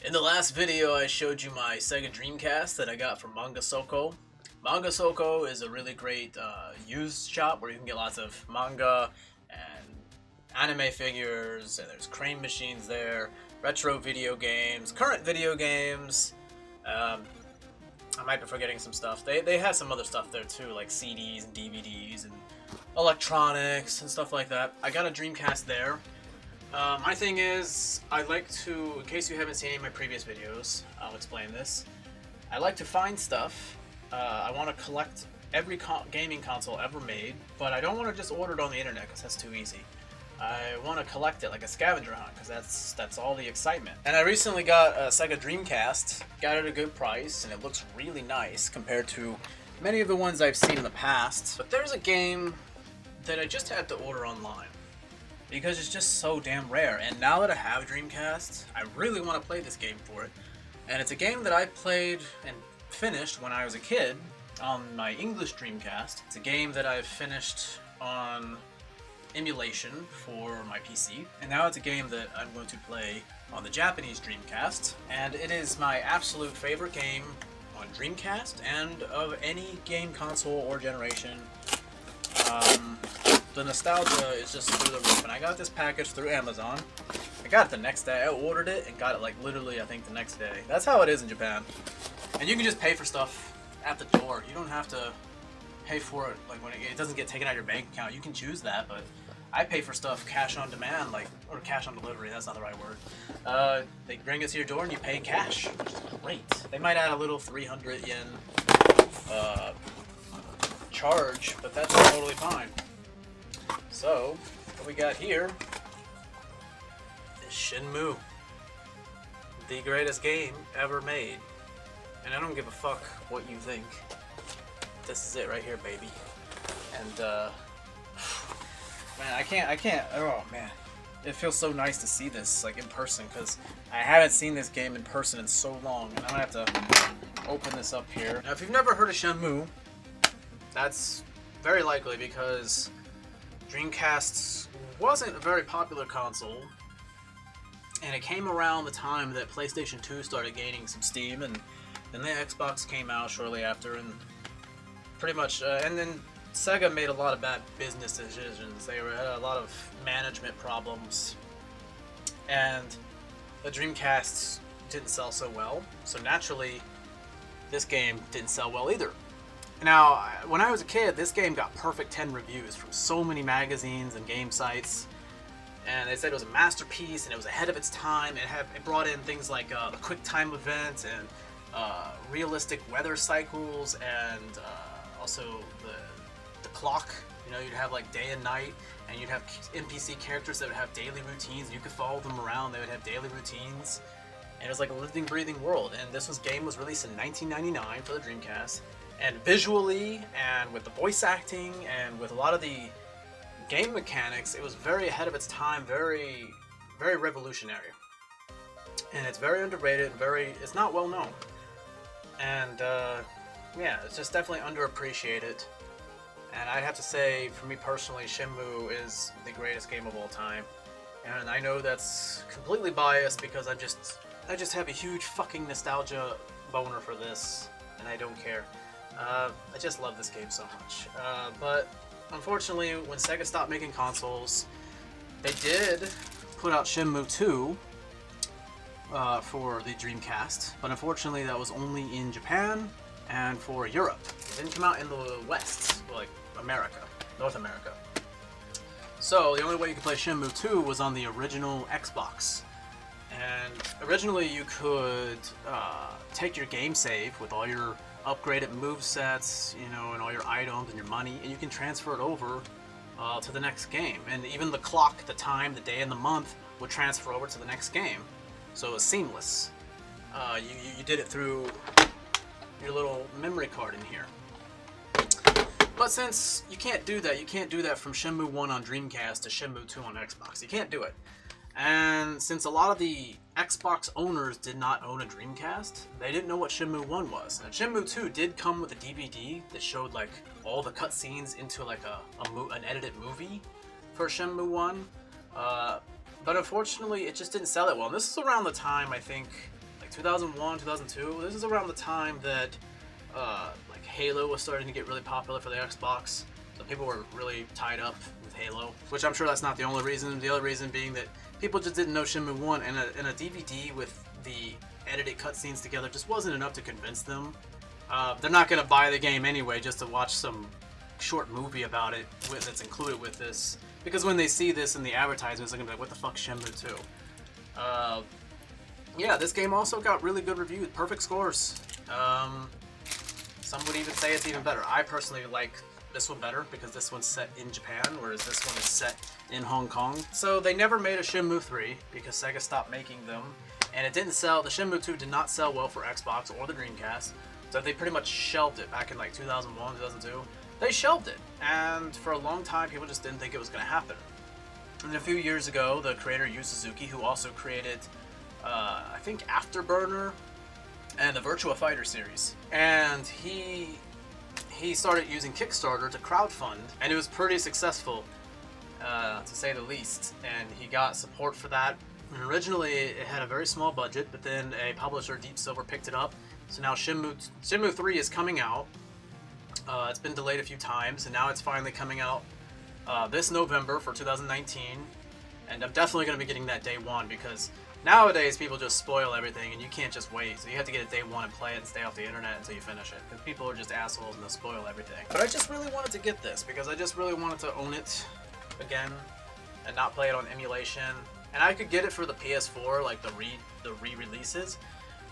In the last video, I showed you my Sega Dreamcast that I got from Manga Soko. Manga Soko is a really great used shop where you can get lots of manga and anime figures, and there's crane machines there, retro video games, current video games. I might be forgetting some stuff. They have some other stuff there too, like CDs and DVDs and electronics and stuff like that. I got a Dreamcast there. My thing is, I like to, in case you haven't seen any of my previous videos, I'll explain this. I like to find stuff. I want to collect every gaming console ever made, but I don't want to just order it on the internet because that's too easy. I want to collect it like a scavenger hunt because that's all the excitement. And I recently got a Sega Dreamcast, got it at a good price, and it looks really nice compared to many of the ones I've seen in the past. But there's a game that I just had to order online because it's just so damn rare. And now that I have a Dreamcast, I really want to play this game for it. And it's a game that I played and finished when I was a kid on my English Dreamcast. It's a game that I've finished on emulation for my PC, and now it's a game that I'm going to play on the Japanese Dreamcast, and it is my absolute favorite game on Dreamcast and of any game console or generation. The nostalgia is just through the roof, and I got this package through Amazon. I got it the next day. I ordered it and got it like literally I think the next day. That's how it is in Japan. And you can just pay for stuff at the door. You don't have to pay for it like when it doesn't get taken out of your bank account. You can choose that, but I pay for stuff cash on demand, like, or cash on delivery, that's not the right word. They bring it to your door and you pay cash, which is great. They might add a little 300 yen charge, but that's totally fine. So, what we got here is Shenmue, the greatest game ever made. And I don't give a fuck what you think. This is it right here, baby. And, man, I can't, oh man. It feels so nice to see this, like, in person, because I haven't seen this game in person in so long, and I'm gonna have to open this up here. Now, if you've never heard of Shenmue, that's very likely because Dreamcast wasn't a very popular console, and it came around the time that PlayStation 2 started gaining some steam, and then the Xbox came out shortly after, and pretty much, and then Sega made a lot of bad business decisions. They had a lot of management problems, and the Dreamcast didn't sell so well, so naturally this game didn't sell well either. Now, when I was a kid, this game got perfect 10 reviews from so many magazines and game sites, and they said it was a masterpiece and it was ahead of its time. It brought in things like the quick time event and realistic weather cycles, and also the clock. You know, you'd have like day and night, and you'd have NPC characters that would have daily routines. You could follow them around. They would have daily routines, and it was like a living, breathing world. And this game was released in 1999 for the Dreamcast, and visually and with the voice acting and with a lot of the game mechanics, it was very ahead of its time, very, very revolutionary. And it's very underrated and it's not well known. And yeah, it's just definitely underappreciated. And I'd have to say, for me personally, Shenmue is the greatest game of all time. And I know that's completely biased because I just have a huge fucking nostalgia boner for this, and I don't care. I just love this game so much. But unfortunately, when Sega stopped making consoles, they did put out Shenmue 2 for the Dreamcast, but unfortunately that was only in Japan and for Europe. It didn't come out in the West, like America, North America. So the only way you could play Shenmue 2 was on the original Xbox. And originally you could take your game save with all your upgraded movesets, you know, and all your items and your money, and you can transfer it over to the next game. And even the clock, the time, the day, and the month would transfer over to the next game. So it was seamless. You did it through your little memory card in here. But since you can't do that from Shenmue 1 on Dreamcast to Shenmue 2 on Xbox. You can't do it. And since a lot of the Xbox owners did not own a Dreamcast, they didn't know what Shenmue 1 was. And Shenmue 2 did come with a DVD that showed like all the cutscenes into like an edited movie for Shenmue 1. But unfortunately, it just didn't sell that well. And this is around the time, I think, 2001, 2002. This is around the time that like Halo was starting to get really popular for the Xbox. So people were really tied up with Halo, which I'm sure that's not the only reason. The other reason being that people just didn't know Shenmue 1, and a DVD with the edited cutscenes together just wasn't enough to convince them. They're not going to buy the game anyway just to watch some short movie about it that's included with this. Because when they see this in the advertisements, they're going to be like, what the fuck, Shenmue 2? Yeah, this game also got really good reviews, perfect scores. Some would even say it's even better. I personally like this one better because this one's set in Japan, whereas this one is set in Hong Kong. So they never made a Shenmue 3 because Sega stopped making them, and it didn't sell. The Shenmue 2 did not sell well for Xbox or the Dreamcast, so they pretty much shelved it back in like 2001, 2002. They shelved it, and for a long time people just didn't think it was going to happen. And a few years ago, the creator Yu Suzuki, who also created, I think, Afterburner and the Virtua Fighter series, and he started using Kickstarter to crowdfund, and it was pretty successful, to say the least. And he got support for that. And originally, it had a very small budget, but then a publisher, Deep Silver, picked it up. So now Shenmue 3 is coming out. It's been delayed a few times, and now it's finally coming out this November for 2019. And I'm definitely going to be getting that day one, because nowadays people just spoil everything and you can't just wait. So you have to get it day one and play it and stay off the internet until you finish it, because people are just assholes and they'll spoil everything. But I just really wanted to get this because I just really wanted to own it again and not play it on emulation. And I could get it for the PS4, like the re-releases,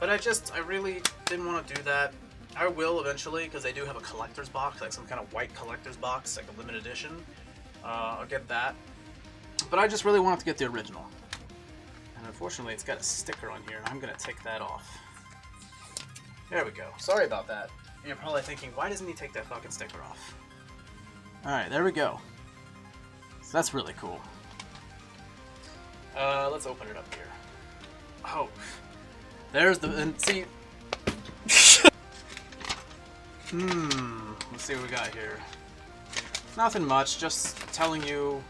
but I really didn't want to do that. I will eventually, because they do have a collector's box, like some kind of white collector's box, like a limited edition. I'll get that. But I just really wanted to get the original. And unfortunately, it's got a sticker on here, and I'm going to take that off. There we go. Sorry about that. You're probably thinking, why doesn't he take that fucking sticker off? Alright, there we go. So that's really cool. Let's open it up here. Oh. There's the... and see... Let's see what we got here. Nothing much, just telling you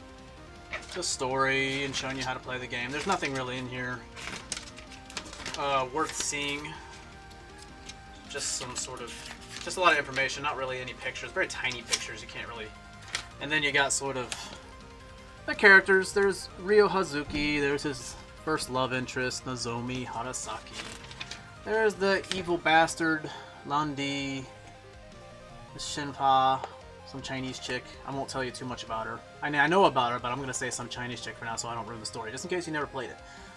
the story and showing you how to play the game. There's nothing really in here worth seeing. Just some sort of... just a lot of information, not really any pictures. Very tiny pictures, you can't really... And then you got sort of the characters. There's Ryo Hazuki, there's his first love interest, Nozomi Harasaki. There's the evil bastard, Landi, Shinfa, some Chinese chick. I won't tell you too much about her. I mean, I know about her, but I'm going to say some Chinese chick for now so I don't ruin the story, just in case you never played it.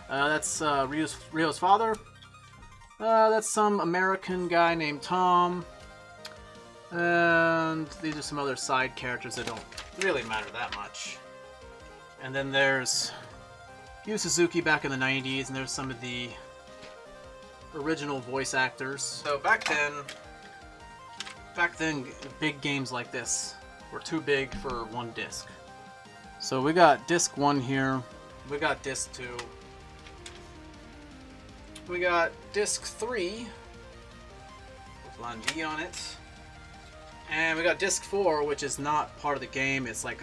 That's Ryo's father. That's some American guy named Tom. And these are some other side characters that don't really matter that much. And then there's Yu Suzuki back in the 90s, and there's some of the original voice actors. So back then, big games like this were too big for one disc. So we got disc 1 here, we got disc 2, we got disc 3 with Landi on it, and we got disc 4, which is not part of the game. It's like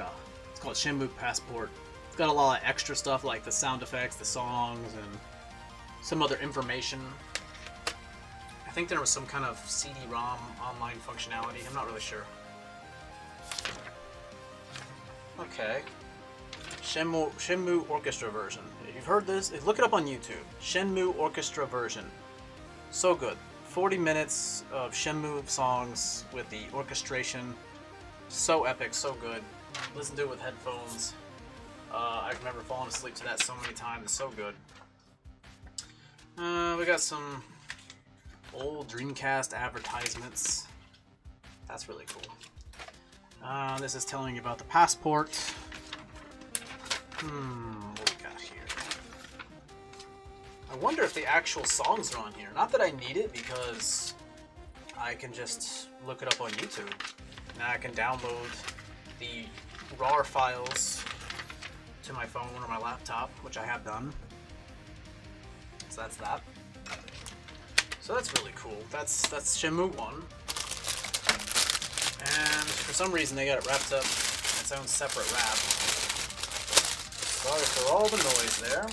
it's called Shenmue Passport. It's got a lot of extra stuff like the sound effects, the songs, and some other information. I think there was some kind of CD-ROM online functionality. I'm not really sure. Okay. Shenmue Orchestra version. If you've heard this, look it up on YouTube. Shenmue Orchestra version. So good. 40 minutes of Shenmue songs with the orchestration. So epic, so good. Listen to it with headphones. I remember falling asleep to that so many times. It's so good. We got some old Dreamcast advertisements. That's really cool. This is telling you about the passport. What we got here? I wonder if the actual songs are on here. Not that I need it, because I can just look it up on YouTube. Now I can download the RAR files to my phone or my laptop, which I have done. So that's that. So that's really cool. That's Shenmue 1. And for some reason they got it wrapped up in its own separate wrap. Sorry for all the noise there.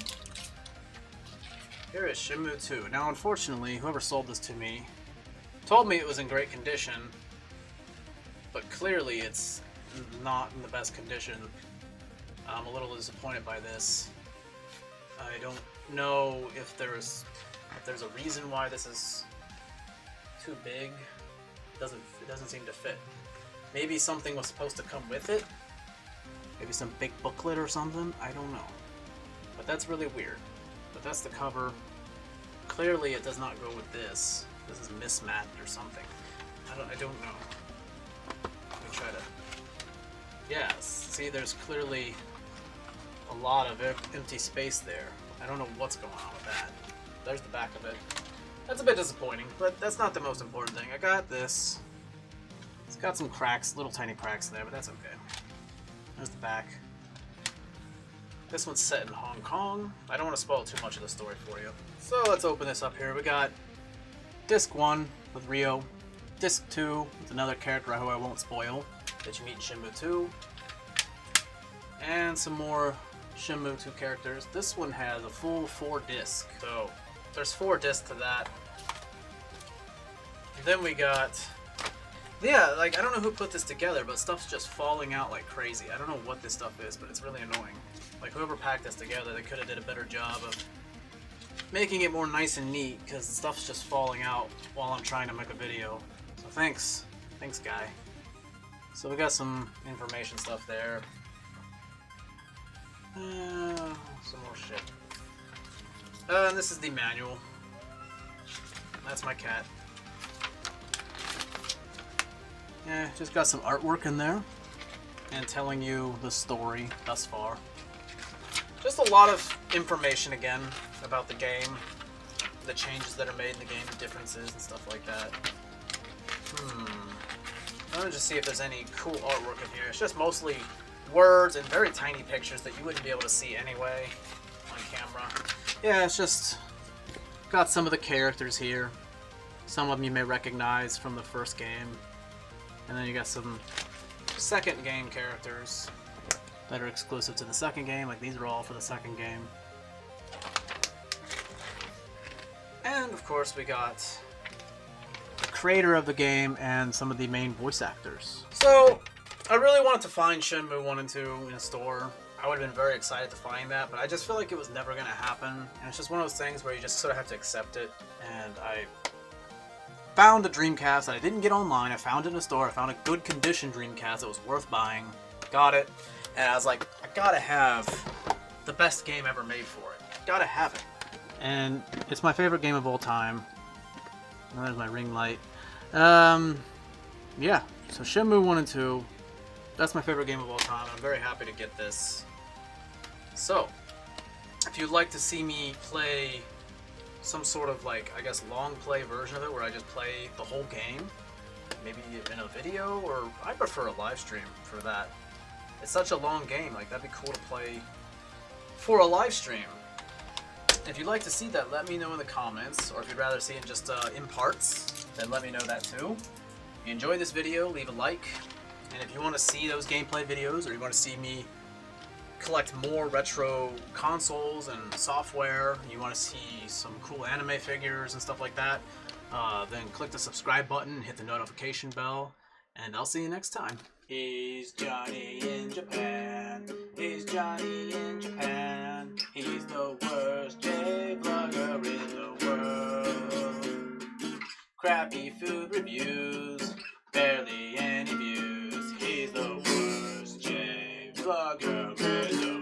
Here is Shenmue 2. Now, unfortunately, whoever sold this to me told me it was in great condition, but clearly it's not in the best condition. I'm a little disappointed by this. I don't know if there's a reason why this is too big. It doesn't seem to fit. Maybe something was supposed to come with it. Maybe some big booklet or something. I don't know. But that's really weird. But that's the cover. Clearly, it does not go with this. This is mismatched or something. I don't know. Let me try to. Yeah. See, there's clearly a lot of empty space there. I don't know what's going on with that. There's the back of it. That's a bit disappointing, but that's not the most important thing. I got this. It's got some cracks, little tiny cracks there, but that's okay. There's the back. This one's set in Hong Kong. I don't want to spoil too much of the story for you. So let's open this up here. We got Disc 1 with Ryo. Disc 2 with another character who I won't spoil that you meet in Shenmue 2. And some more Shenmue 2 characters. This one has a full 4 disc. So there's 4 discs to that. And then we got... Yeah, like, I don't know who put this together, but stuff's just falling out like crazy. I don't know what this stuff is, but it's really annoying. Like, whoever packed this together, they could have did a better job of making it more nice and neat, because the stuff's just falling out while I'm trying to make a video. So thanks. Thanks, guy. So we got some information stuff there. Some more shit. And this is the manual. That's my cat. Yeah, just got some artwork in there and telling you the story thus far. Just a lot of information again about the game, the changes that are made in the game, the differences and stuff like that. I'm gonna just see if there's any cool artwork in here. It's just mostly words and very tiny pictures that you wouldn't be able to see anyway on camera. Yeah, it's just got some of the characters here. Some of them you may recognize from the first game. And then you got some second game characters that are exclusive to the second game, like these are all for the second game. And of course we got the creator of the game and some of the main voice actors. So, I really wanted to find Shenmue 1 and 2 in a store. I would have been very excited to find that, but I just feel like it was never going to happen. And it's just one of those things where you just sort of have to accept it. And I found a Dreamcast that I didn't get online. I found it in a store. I found a good condition Dreamcast that was worth buying. Got it. And I was like, I gotta have the best game ever made for it. Gotta have it. And it's my favorite game of all time. And there's my ring light. Yeah. So Shenmue 1 and 2. That's my favorite game of all time. I'm very happy to get this. So, if you'd like to see me play some sort of, like, I guess, long play version of it where I just play the whole game, maybe in a video, or I prefer a live stream for that. It's such a long game, like, that'd be cool to play for a live stream. If you'd like to see that, let me know in the comments, or if you'd rather see it just in parts, then let me know that too. If you enjoyed this video, leave a like, and if you want to see those gameplay videos, or you want to see me collect more retro consoles and software, you want to see some cool anime figures and stuff like that, then click the subscribe button and hit the notification bell, and I'll see you next time. He's Johnny in Japan. He's Johnny in Japan. He's the worst J-vlogger in the world. Crappy food reviews, barely any views. He's the worst J-vlogger in the world.